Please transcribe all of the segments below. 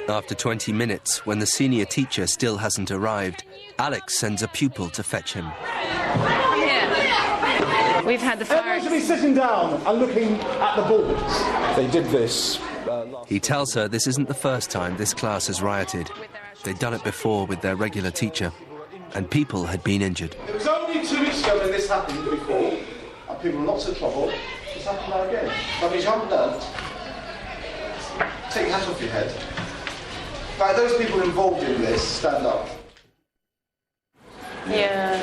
After 20 minutes, when the senior teacher still hasn't arrived, Alex sends a pupil to fetch him. Yeah. We've had the fire... Everyone should be sitting down and looking at the boards. They did this... He tells her this isn't the first time this class has rioted. They'd done it before with their regular teacher, and people had been injured. It was only 2 weeks ago when this happened before, and people in lots of trouble. It's happened now again. That means you haven't learned. Take your hat off your head. Right, those people involved in this, stand up. Yeah.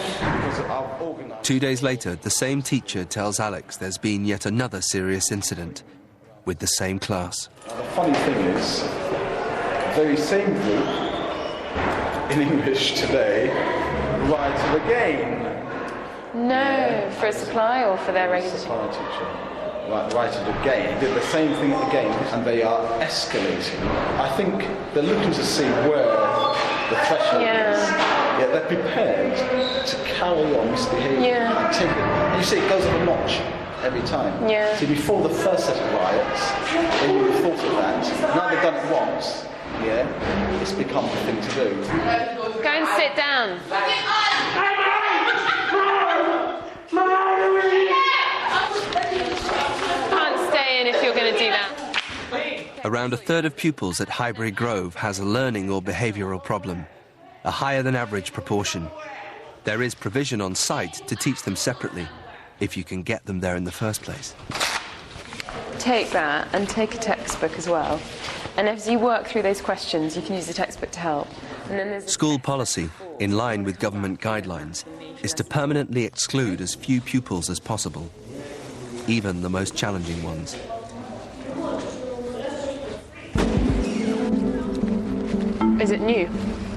2 days later, the same teacher tells Alex there's been yet another serious incident with the same class. The funny thing is, the very same group in English today rioted again. No, for a supply or for their regular supply teacher. Rioted again, did the same thing again, and they are escalating. I think they're looking to see where the threshold is. Yeah, they're prepared to carry on misbehaving and take it. You see, it goes up a notch every time. Yeah. See, before the first set of riots, they would have thought of that. Now they've done it once, it's become the thing to do. Go and sit down. Can't stay in if you're going to do that. Around a third of pupils at Highbury Grove has a learning or behavioural problem, a higher than average proportion. There is provision on site to teach them separately, if you can get them there in the first place. Take that and take a textbook as well. And as you work through those questions, you can use the textbook to help. And then there's School policy, in line with government guidelines, is to permanently exclude as few pupils as possible, even the most challenging ones. Is it new?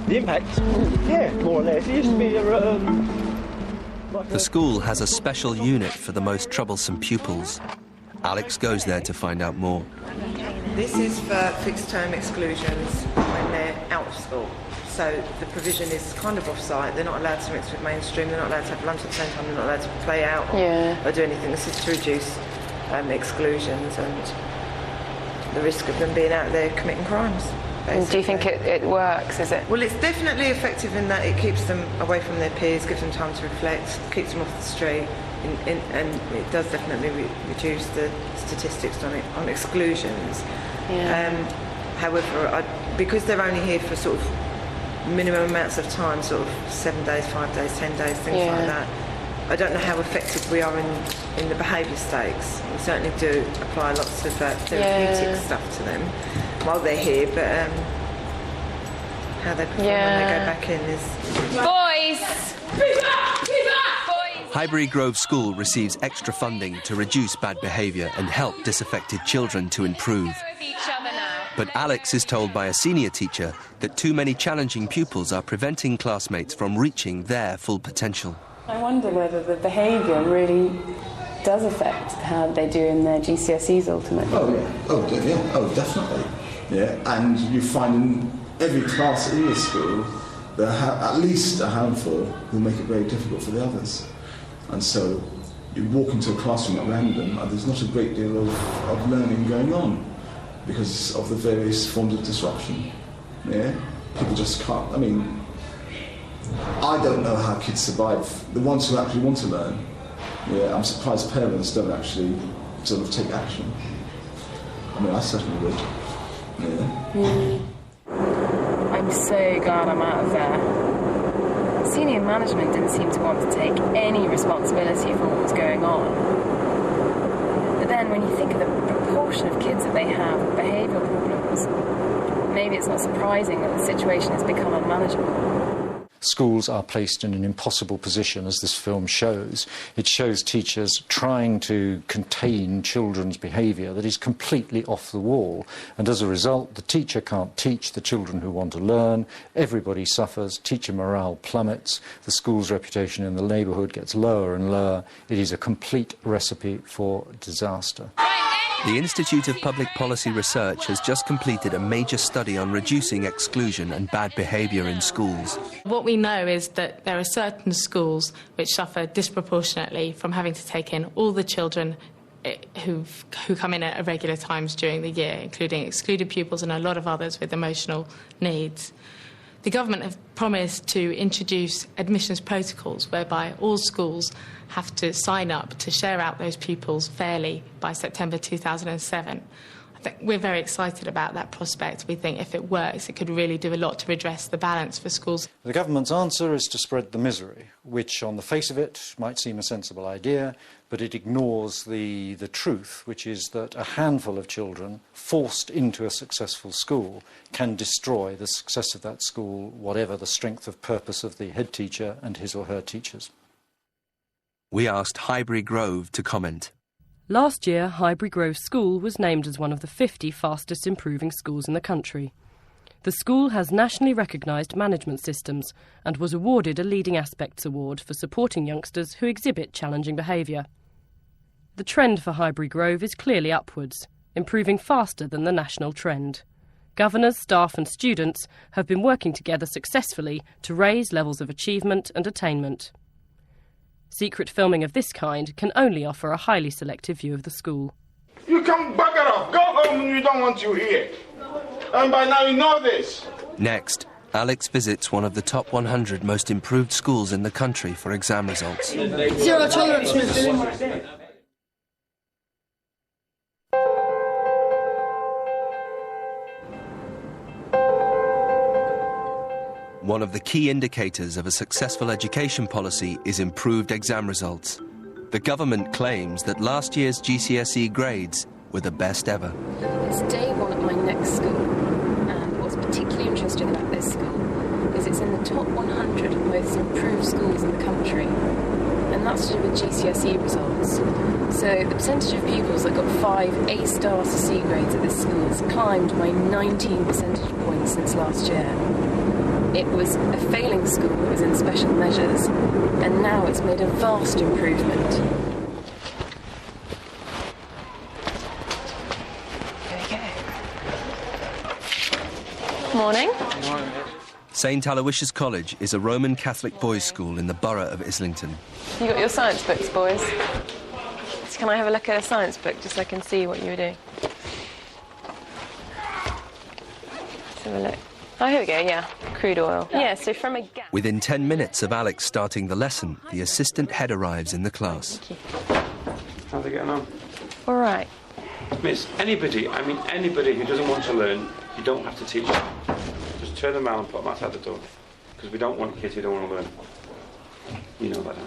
The impact? Yeah, more or less. It used to be The school has a special unit for the most troublesome pupils. Alex goes there to find out more. This is for fixed-term exclusions when they're out of school. So the provision is kind of off-site. They're not allowed to mix with mainstream. They're not allowed to have lunch at the same time. They're not allowed to play out or do anything. This is to reduce exclusions and the risk of them being out there committing crimes. Basically. Do you think it works, is it? Well, it's definitely effective in that it keeps them away from their peers, gives them time to reflect, keeps them off the street, and it does definitely reduce the statistics on exclusions. Yeah. However, because they're only here for sort of minimum amounts of time, sort of 7 days, 5 days, 10 days, things like that, I don't know how effective we are in the behaviour stakes. We certainly do apply lots of therapeutic stuff to them while they're here, but how they perform when they go back in is... Boys! Highbury Grove School receives extra funding to reduce bad behaviour and help disaffected children to improve. But Alex is told by a senior teacher that too many challenging pupils are preventing classmates from reaching their full potential. I wonder whether the behaviour really does affect how they do in their GCSEs ultimately. Oh, definitely. Yeah, and you find in every class in the school there are at least a handful who make it very difficult for the others. And so you walk into a classroom at random and there's not a great deal of learning going on because of the various forms of disruption. Yeah, people just can't. I mean, I don't know how kids survive. The ones who actually want to learn. Yeah, I'm surprised parents don't actually sort of take action. I mean, I certainly would. Yeah. I'm so glad I'm out of there. Senior management didn't seem to want to take any responsibility for what was going on. But then when you think of the proportion of kids that they have with behavioural problems, maybe it's not surprising that the situation has become unmanageable. Schools are placed in an impossible position, as this film shows. It shows teachers trying to contain children's behaviour that is completely off the wall. And as a result, the teacher can't teach the children who want to learn. Everybody suffers. Teacher morale plummets. The school's reputation in the neighbourhood gets lower and lower. It is a complete recipe for disaster. The Institute of Public Policy Research has just completed a major study on reducing exclusion and bad behaviour in schools. What we know is that there are certain schools which suffer disproportionately from having to take in all the children who come in at irregular times during the year, including excluded pupils and a lot of others with emotional needs. The government have promised to introduce admissions protocols whereby all schools have to sign up to share out those pupils fairly by September 2007. I think we're very excited about that prospect. We think if it works, it could really do a lot to redress the balance for schools. The government's answer is to spread the misery, which on the face of it might seem a sensible idea, but it ignores the truth, which is that a handful of children forced into a successful school can destroy the success of that school, whatever the strength of purpose of the head teacher and his or her teachers. We asked Highbury Grove to comment. Last year, Highbury Grove School was named as one of the 50 fastest improving schools in the country. The school has nationally recognised management systems and was awarded a Leading Aspects Award for supporting youngsters who exhibit challenging behaviour. The trend for Highbury Grove is clearly upwards, improving faster than the national trend. Governors, staff and students have been working together successfully to raise levels of achievement and attainment. Secret filming of this kind can only offer a highly selective view of the school. You can bugger off. Go home, we don't want you here. And by now you know this. Next, Alex visits one of the top 100 most improved schools in the country for exam results. Zero tolerance, miss. One of the key indicators of a successful education policy is improved exam results. The government claims that last year's GCSE grades were the best ever. It's day one at my next school, and what's particularly interesting about this school is it's in the top 100 most improved schools in the country, and that's to do with GCSE results. So the percentage of pupils that got 5 A-star to C grades at this school has climbed by 19 percentage points since last year. It was a failing school that was in special measures, and now it's made a vast improvement. There we go. Morning. St Aloysius College is a Roman Catholic boys' school in the borough of Islington. You got your science books, boys? So can I have a look at a science book just so I can see what you were doing? Let's have a look. Oh, here we go, yeah. Crude oil. Yeah, so from a gap... Within 10 minutes of Alex starting the lesson, the assistant head arrives in the class. How's it getting on? All right. Miss, anybody who doesn't want to learn, you don't have to teach them. Just turn them around and put them outside the door. Because we don't want kids who don't want to learn. You know that, don't you?